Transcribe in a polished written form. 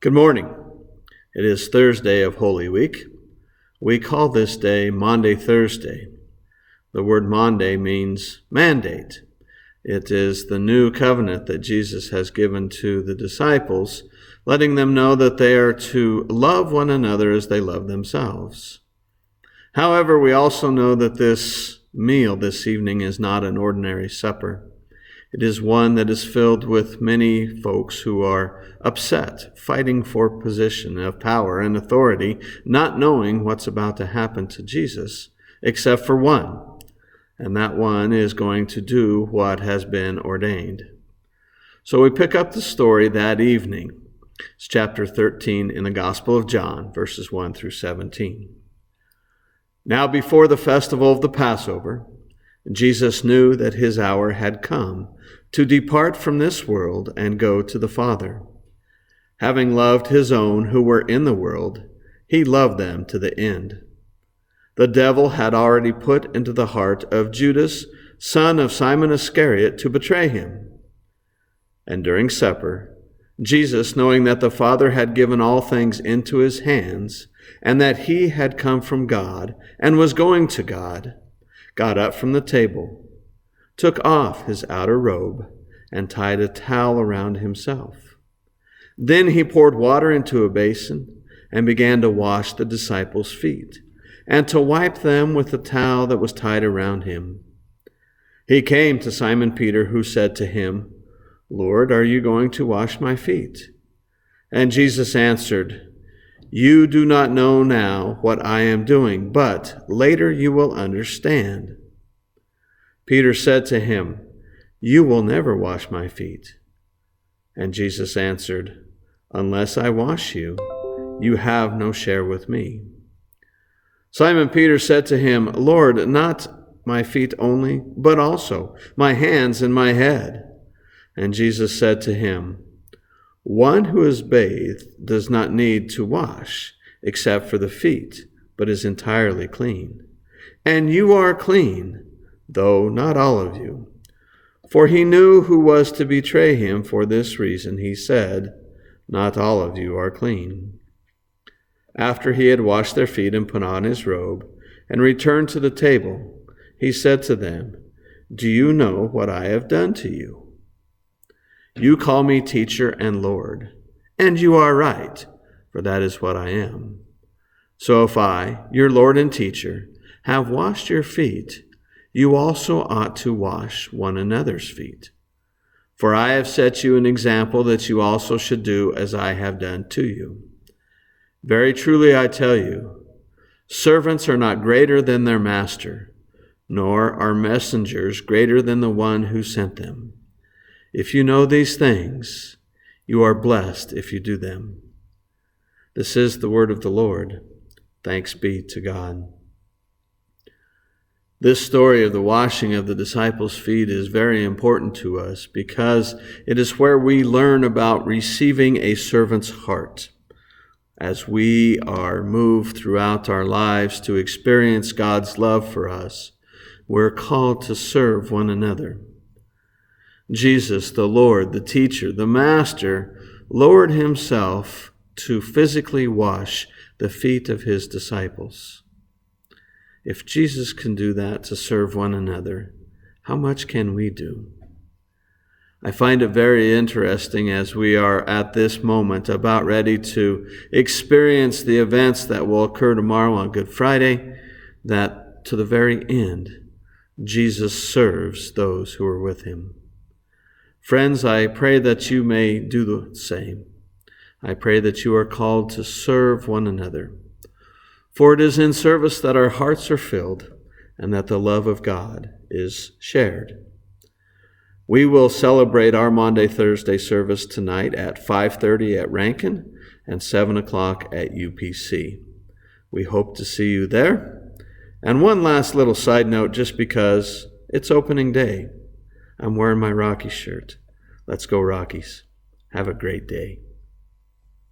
Good morning. It is Thursday of Holy Week. We call this day Maundy Thursday. The word Maundy means mandate. It is the new covenant that Jesus has given to the disciples, letting them know that they are to love one another as they love themselves. However, we also know that this meal this evening is not an ordinary supper. It is one that is filled with many folks who are upset, fighting for position of power and authority, not knowing what's about to happen to Jesus, except for one. And that one is going to do what has been ordained. So we pick up the story that evening. It's chapter 13 in the Gospel of John, verses 1 through 17. Now before the festival of the Passover, Jesus knew that his hour had come to depart from this world and go to the Father. Having loved his own who were in the world, he loved them to the end. The devil had already put into the heart of Judas, son of Simon Iscariot, to betray him. And during supper, Jesus, knowing that the Father had given all things into his hands, and that he had come from God and was going to God, got up from the table, took off his outer robe, and tied a towel around himself. Then he poured water into a basin and began to wash the disciples' feet, and to wipe them with the towel that was tied around him. He came to Simon Peter, who said to him, "Lord, are you going to wash my feet?" And Jesus answered, "You do not know now what I am doing, but later you will understand." Peter said to him, "You will never wash my feet." And Jesus answered, "Unless I wash you, you have no share with me." Simon Peter said to him, "Lord, not my feet only, but also my hands and my head." And Jesus said to him, "One who is bathed does not need to wash except for the feet, but is entirely clean. And you are clean, though not all of you." For he knew who was to betray him. For this reason he said, "Not all of you are clean." After he had washed their feet and put on his robe and returned to the table, he said to them, "Do you know what I have done to you? You call me teacher and Lord, and you are right, for that is what I am. So if I, your Lord and teacher, have washed your feet, you also ought to wash one another's feet. For I have set you an example that you also should do as I have done to you. Very truly I tell you, servants are not greater than their master, nor are messengers greater than the one who sent them. If you know these things, you are blessed if you do them." This is the word of the Lord. Thanks be to God. This story of the washing of the disciples' feet is very important to us because it is where we learn about receiving a servant's heart. As we are moved throughout our lives to experience God's love for us, we're called to serve one another. Jesus, the Lord, the teacher, the master, lowered himself to physically wash the feet of his disciples. If Jesus can do that to serve one another, how much can we do? I find it very interesting as we are at this moment about ready to experience the events that will occur tomorrow on Good Friday, that to the very end, Jesus serves those who are with him. Friends, I pray that you may do the same. I pray that you are called to serve one another. For it is in service that our hearts are filled and that the love of God is shared. We will celebrate our Maundy Thursday service tonight at 5:30 at Rankin and 7 o'clock at UPC. We hope to see you there. And one last little side note, just because it's opening day. I'm wearing my Rocky shirt. Let's go Rockies. Have a great day.